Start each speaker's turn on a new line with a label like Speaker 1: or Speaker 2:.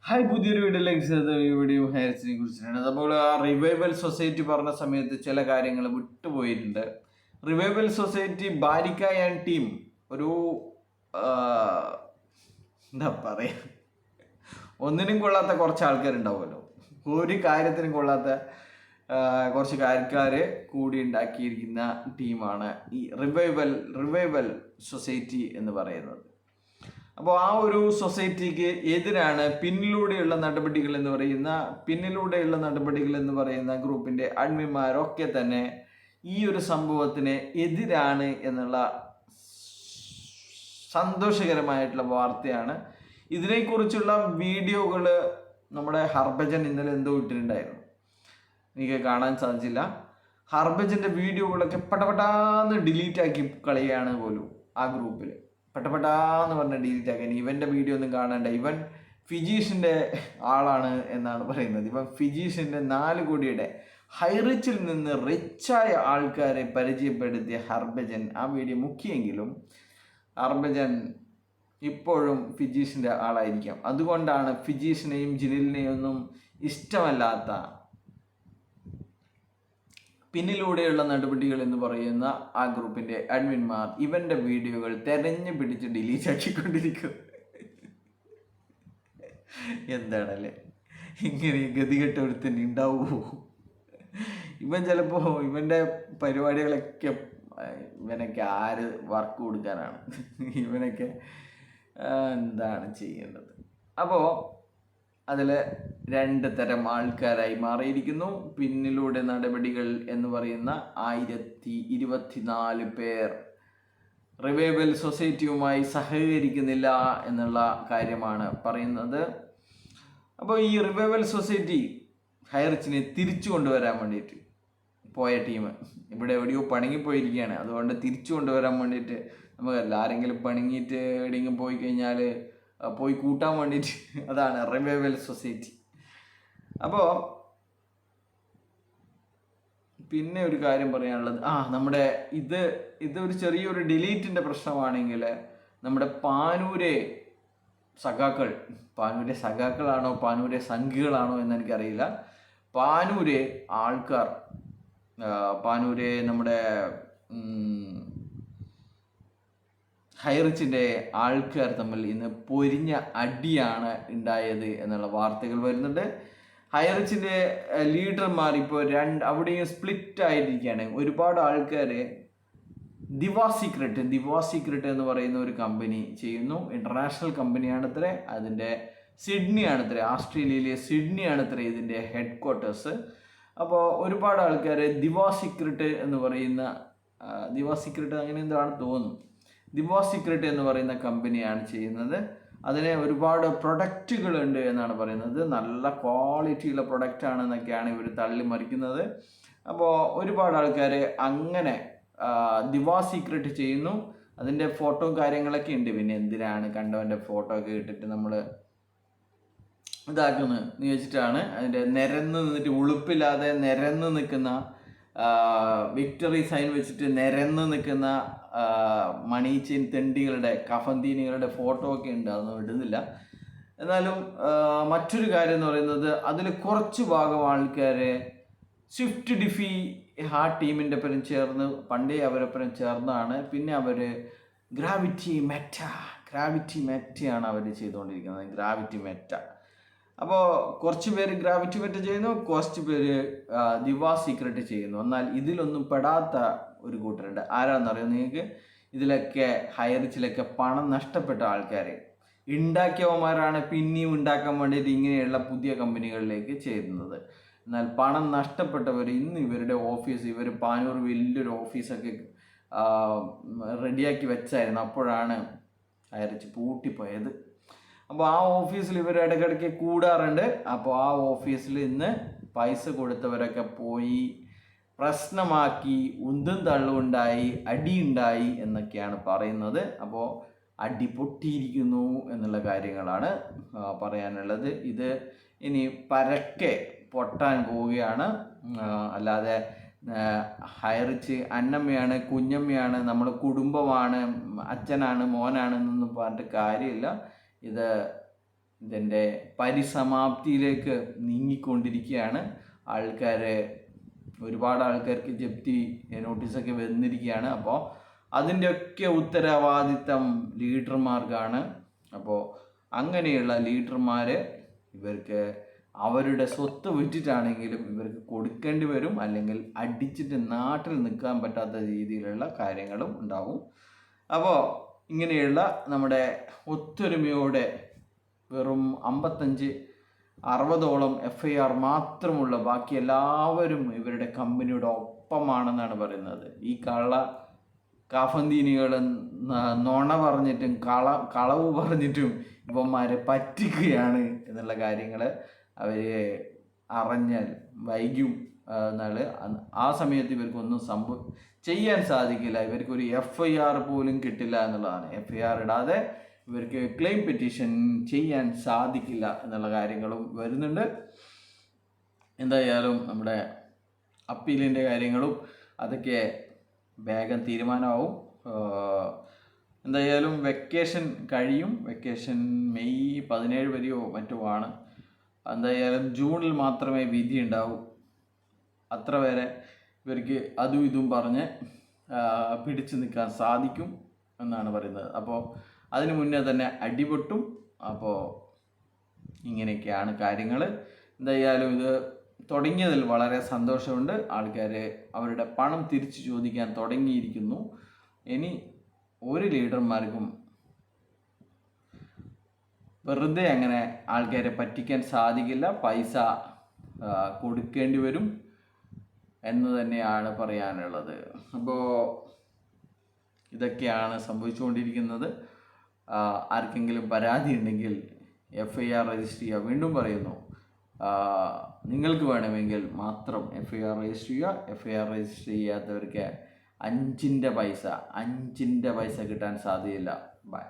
Speaker 1: Hi, പുതിയൊരു വീഡിയോയിലേക്ക് ഈ വീഡിയോ ഹെയർസിനെ കുറിച്ചിട്ടാണ്. അപ്പോൾ റിവൈവൽ സൊസൈറ്റി പറഞ്ഞ സമയത്ത് ചില കാര്യങ്ങൾ വിട്ടുപോയിട്ടുണ്ട്. റിവൈവൽ സൊസൈറ്റി ബാരിക്ക ആൻഡ് ടീം ഒരു ആ, എന്താ പറയാ, ഒന്നിനും കൊള്ളാത്ത കുറച്ച് ആൾക്കാരുണ്ടാവുമല്ലോ, ഒരു കാര്യത്തിനും കൊള്ളാത്ത കുറച്ച് കാര്യക്കാർ കൂടി ഉണ്ടാക്കിയിരിക്കുന്ന ടീമാണ് ഈ റിവൈവൽ സൊസൈറ്റി എന്ന് പറയുന്നത്. അപ്പോൾ ആ ഒരു സൊസൈറ്റിക്ക് എതിരാണ് പിന്നിലൂടെയുള്ള നടപടികൾ എന്ന് പറയുന്ന ഗ്രൂപ്പിന്റെ അഡ്മിന്മാരൊക്കെ തന്നെ ഈ ഒരു സംഭവത്തിന് എതിരാണ് എന്നുള്ള സന്തോഷകരമായിട്ടുള്ള വാർത്തയാണ്. ഇതിനെക്കുറിച്ചുള്ള വീഡിയോകൾ നമ്മുടെ ഹർഭജൻ ഇന്നലെ എന്തോ ഇട്ടിട്ടുണ്ടായിരുന്നു, എനിക്ക് കാണാൻ സാധിച്ചില്ല. ഹർഭജന്റെ വീഡിയോകളൊക്കെ പടപടാന്ന് ഡിലീറ്റ് ആക്കി കളയാണ് പോലും ആ ഗ്രൂപ്പിൽ. പെട്ടപ്പെട്ടാന്ന് പറഞ്ഞ ഡിലീറ്റ് ആക്കാൻ. ഇവൻ്റെ വീഡിയോ ഒന്നും കാണണ്ട, ഇവൻ ഫിജീഷിൻ്റെ ആളാണ് എന്നാണ് പറയുന്നത്. ഇവൻ ഫിജീഷിൻ്റെ 4 കോടിയുടെ ഹൈറിച്ചിൽ നിന്ന് റിച്ചായ ആൾക്കാരെ പരിചയപ്പെടുത്തിയ ഹർഭജൻ ആ വീഡിയോ മുക്കിയെങ്കിലും ഹർഭജൻ ഇപ്പോഴും ഫിജീഷിൻ്റെ ആളായിരിക്കാം. അതുകൊണ്ടാണ് ഫിജീഷിനെയും ജിനിലിനെയും ഒന്നും ഇഷ്ടമല്ലാത്ത പിന്നിലൂടെയുള്ള നടപടികൾ എന്ന് പറയുന്ന ആ ഗ്രൂപ്പിന്റെ അഡ്മിന്മാർ ഇവന്റെ വീഡിയോകൾ തെരഞ്ഞു പിടിച്ച് ഡിലീറ്റ് ആക്കിക്കൊണ്ടിരിക്കും. എന്താണല്ലേ, ഇങ്ങനെ ഗതികെട്ട ഒരുത്തന്നെ ഉണ്ടാവുമോ? ഇവൻ ചിലപ്പോ ഇവന്റെ പരിപാടികളൊക്കെ ഇവനൊക്കെ ആര് വർക്ക് കൊടുക്കാനാണ്? ഇവനൊക്കെ എന്താണ് ചെയ്യേണ്ടത്? അപ്പോൾ അതിൽ 2 തരം ആൾക്കാരായി മാറിയിരിക്കുന്നു. പിന്നിലൂടെ നടപടികൾ എന്ന് പറയുന്ന 1024 പേർ റിവൈവൽ സൊസൈറ്റിയുമായി സഹകരിക്കുന്നില്ല എന്നുള്ള കാര്യമാണ് പറയുന്നത്. അപ്പോൾ ഈ റിവൈവൽ സൊസൈറ്റി ഹൈറിച്ചിനെ തിരിച്ചു കൊണ്ടുവരാൻ വേണ്ടിയിട്ട് പോയ ടീം ഇവിടെ എവിടെയോ പണങ്ങിപ്പോയിരിക്കുകയാണ്. അതുകൊണ്ട് തിരിച്ചു കൊണ്ടുവരാൻ വേണ്ടിയിട്ട് നമുക്കല്ല, ആരെങ്കിലും പണങ്ങിയിട്ട് എവിടെയെങ്കിലും പോയി കഴിഞ്ഞാൽ പോയി കൂട്ടാൻ വേണ്ടിയിട്ട്, അതാണ് റിവൈവൽ സൊസൈറ്റി. അപ്പോൾ പിന്നെ ഒരു കാര്യം പറയാനുള്ളത്, നമ്മുടെ ഇതൊരു ചെറിയൊരു ഡിലീറ്റിൻ്റെ പ്രശ്നമാണെങ്കിൽ നമ്മുടെ പാനൂരെ സഖാക്കളാണോ പാനൂരെ സംഘികളാണോ എന്ന് എനിക്കറിയില്ല. പാനൂരെ ആൾക്കാർ, പാനൂരെ നമ്മുടെ ഹൈറിച്ചിൻ്റെ ആൾക്കാർ തമ്മിൽ ഇന്ന് പൊരിഞ്ഞ അടിയാണ് ഉണ്ടായത് എന്നുള്ള വാർത്തകൾ വരുന്നുണ്ട്. ഹൈറിച്ചിൻ്റെ ലീഡർമാർ ഇപ്പോൾ അവിടെയും സ്പ്ലിറ്റ് ആയിരിക്കുകയാണ്. ഒരുപാട് ആൾക്കാർ ദിവാ സീക്രട്ട് എന്ന് പറയുന്ന ഒരു കമ്പനി ചെയ്യുന്നു. ഇൻ്റർനാഷണൽ കമ്പനിയാണത്രേ. അതിൻ്റെ ആസ്ട്രേലിയയിലെ സിഡ്നിയാണത്രേ ഇതിൻ്റെ ഹെഡ് ക്വാർട്ടേഴ്സ്. അപ്പോൾ ഒരുപാട് ആൾക്കാർ ദിവാ സീക്രട്ട് അങ്ങനെ എന്താണ് തോന്നുന്നു, ദിവാ സീക്രട്ട് എന്ന് പറയുന്ന കമ്പനിയാണ് ചെയ്യുന്നത്. അതിന് ഒരുപാട് പ്രൊഡക്റ്റുകളുണ്ട് എന്നാണ് പറയുന്നത്. നല്ല ക്വാളിറ്റിയുള്ള പ്രൊഡക്റ്റാണെന്നൊക്കെയാണ് ഇവർ തള്ളി മറിക്കുന്നത്. അപ്പോൾ ഒരുപാട് ആൾക്കാർ അങ്ങനെ ദിവാ സീക്രട്ട് ചെയ്യുന്നു. അതിൻ്റെ ഫോട്ടോയും കാര്യങ്ങളൊക്കെ ഉണ്ട്. പിന്നെ എന്തിനാണ് കണ്ടവൻ്റെ ഫോട്ടോ ഒക്കെ ഇട്ടിട്ട് നമ്മൾ ഇതാക്കുന്നത് എന്ന് വെച്ചിട്ടാണ്. അതിൻ്റെ നിരന്ന് നിന്നിട്ട് ഉളുപ്പില്ലാതെ നിരന്ന് നിൽക്കുന്ന, വിക്ടറി സൈൻ വെച്ചിട്ട് നിരന്ന് നിൽക്കുന്ന മണീച്ചെയിൻ തെണ്ടികളുടെ കഫന്തീനികളുടെ ഫോട്ടോ ഒക്കെ ഉണ്ട്. അതൊന്നും ഇടുന്നില്ല. എന്നാലും മറ്റൊരു കാര്യം എന്ന് പറയുന്നത്, അതിൽ കുറച്ച് ഭാഗം ആൾക്കാരെ സ്വിഫ്റ്റ് ഡിഫി ആ ടീമിൻ്റെ ഒപ്പം ചേർന്ന് പണ്ടേ അവരൊപ്പം ചേർന്നാണ്. പിന്നെ അവർ ഗ്രാവിറ്റി മെറ്റയാണ് അവർ ചെയ്തുകൊണ്ടിരിക്കുന്നത്, ഗ്രാവിറ്റി മെറ്റ. അപ്പോൾ കുറച്ച് പേര് ഗ്രാവിറ്റി മെറ്റ ചെയ്യുന്നു, കുറച്ച് പേര് ദിവാ സീക്രട്ട് ചെയ്യുന്നു. എന്നാൽ ഇതിലൊന്നും പെടാത്ത ഒരു കൂട്ടരുണ്ട്. ആരാണെന്നറിയോ നിങ്ങൾക്ക്? ഇതിലൊക്കെ ഹൈറിച്ചിലൊക്കെ പണം നഷ്ടപ്പെട്ട ആൾക്കാർ, ഉണ്ടാക്കിയവന്മാരാണ് പിന്നെയും ഉണ്ടാക്കാൻ വേണ്ടിയിട്ട് ഇങ്ങനെയുള്ള പുതിയ കമ്പനികളിലേക്ക് ചേരുന്നത്. എന്നാൽ പണം നഷ്ടപ്പെട്ടവർ ഇന്ന് ഇവരുടെ ഓഫീസ്, ഇവർ പാനൂർ വലിയൊരു ഓഫീസൊക്കെ റെഡിയാക്കി വെച്ചായിരുന്നു. അപ്പോഴാണ് ഹൈറിച്ച് പൂട്ടിപ്പോയത്. അപ്പോൾ ആ ഓഫീസിൽ ഇവർ ഇടയ്ക്കിടയ്ക്ക് കൂടാറുണ്ട്. അപ്പോൾ ആ ഓഫീസിൽ ഇന്ന് പൈസ കൊടുത്തവരൊക്കെ പോയി പ്രശ്നമാക്കി, ഉന്തും തള്ളുണ്ടായി, അടിയുണ്ടായി എന്നൊക്കെയാണ് പറയുന്നത്. അപ്പോൾ അടി പൊട്ടിയിരിക്കുന്നു എന്നുള്ള കാര്യങ്ങളാണ് പറയാനുള്ളത്. ഇത് ഇനി പരക്കെ പൊട്ടാൻ പോവുകയാണ്. അല്ലാതെ ഹൈറിച്ച് അന്നമ്മയാണ്, കുഞ്ഞമ്മയാണ്, നമ്മുടെ കുടുംബമാണ്, അച്ഛനാണ്, മോനാണ് എന്നൊന്നും പറഞ്ഞിട്ട് കാര്യമില്ല. ഇത് ഇതിൻ്റെ പരിസമാപ്തിയിലേക്ക് നീങ്ങിക്കൊണ്ടിരിക്കുകയാണ്. ഒരുപാട് ആൾക്കാർക്ക് ജപ്തി നോട്ടീസൊക്കെ വന്നിരിക്കുകയാണ്. അപ്പോൾ അതിൻ്റെയൊക്കെ ഉത്തരവാദിത്തം ലീഡർമാർക്കാണ്. അപ്പോൾ അങ്ങനെയുള്ള ലീഡർമാർ ഇവർക്ക് അവരുടെ സ്വത്ത് വിറ്റിട്ടാണെങ്കിലും ഇവർക്ക് കൊടുക്കേണ്ടി വരും, അല്ലെങ്കിൽ അടിച്ചിട്ട് നാട്ടിൽ നിൽക്കാൻ പറ്റാത്ത രീതിയിലുള്ള കാര്യങ്ങളും ഉണ്ടാവും. അപ്പോൾ ഇങ്ങനെയുള്ള നമ്മുടെ ഒത്തൊരുമയോടെ വെറും 55-60ഓളം FIR മാത്രമുള്ള ബാക്കി എല്ലാവരും ഇവരുടെ കമ്പനിയുടെ ഒപ്പമാണെന്നാണ് പറയുന്നത്. ഈ കാഫന്തീനികൾ നുണ പറഞ്ഞിട്ടും കളവ് പറഞ്ഞിട്ടും ഇവന്മാരെ പറ്റിക്കുകയാണ് എന്നുള്ള കാര്യങ്ങൾ അവർ അറിഞ്ഞാൽ വൈകും എന്നാല് ആ സമയത്ത് ഇവർക്കൊന്നും ചെയ്യാൻ സാധിക്കില്ല. ഇവർക്കൊരു FIR പോലും കിട്ടില്ല എന്നുള്ളതാണ്. FIR ഇടാതെ ഇവർക്ക് ക്ലെയിം പെറ്റീഷൻ ചെയ്യാൻ സാധിക്കില്ല എന്നുള്ള കാര്യങ്ങളും വരുന്നുണ്ട്. എന്തായാലും നമ്മുടെ അപ്പീലിൻ്റെ കാര്യങ്ങളും അതൊക്കെ വേഗം തീരുമാനമാവും. എന്തായാലും വെക്കേഷൻ കഴിയും. വെക്കേഷൻ മെയ് 17 വരെയോ മറ്റോ ആണ്. എന്തായാലും ജൂണിൽ മാത്രമേ വിധി ഉണ്ടാവൂ. അത്ര വരെ ഇവർക്ക് അതും ഇതും പറഞ്ഞ് പിടിച്ചു നിൽക്കാൻ സാധിക്കും എന്നാണ് പറയുന്നത്. അപ്പോൾ അതിന് മുന്നേ തന്നെ അടിപൊട്ടും. അപ്പോൾ ഇങ്ങനെയൊക്കെയാണ് കാര്യങ്ങൾ. എന്തായാലും ഇത് തുടങ്ങിയതിൽ വളരെ സന്തോഷമുണ്ട്. ആൾക്കാർ അവരുടെ പണം തിരിച്ചു ചോദിക്കാൻ തുടങ്ങിയിരിക്കുന്നു. ഇനി ഒരു ലീഡർമാർക്കും വെറുതെ അങ്ങനെ ആൾക്കാരെ പറ്റിക്കാൻ സാധിക്കില്ല. പൈസ കൊടുക്കേണ്ടി വരും എന്ന് തന്നെയാണ് പറയാനുള്ളത്. അപ്പോൾ ഇതൊക്കെയാണ് സംഭവിച്ചുകൊണ്ടിരിക്കുന്നത്. ആർക്കെങ്കിലും പരാതി ഉണ്ടെങ്കിൽ FIR രജിസ്റ്റർ ചെയ്യുക. വീണ്ടും പറയുന്നു, നിങ്ങൾക്ക് വേണമെങ്കിൽ മാത്രം FIR രജിസ്റ്റർ ചെയ്യുക. FIR രജിസ്റ്റർ ചെയ്യാത്തവർക്ക് 5 പൈസ കിട്ടാൻ സാധ്യതയില്ല. ബൈ.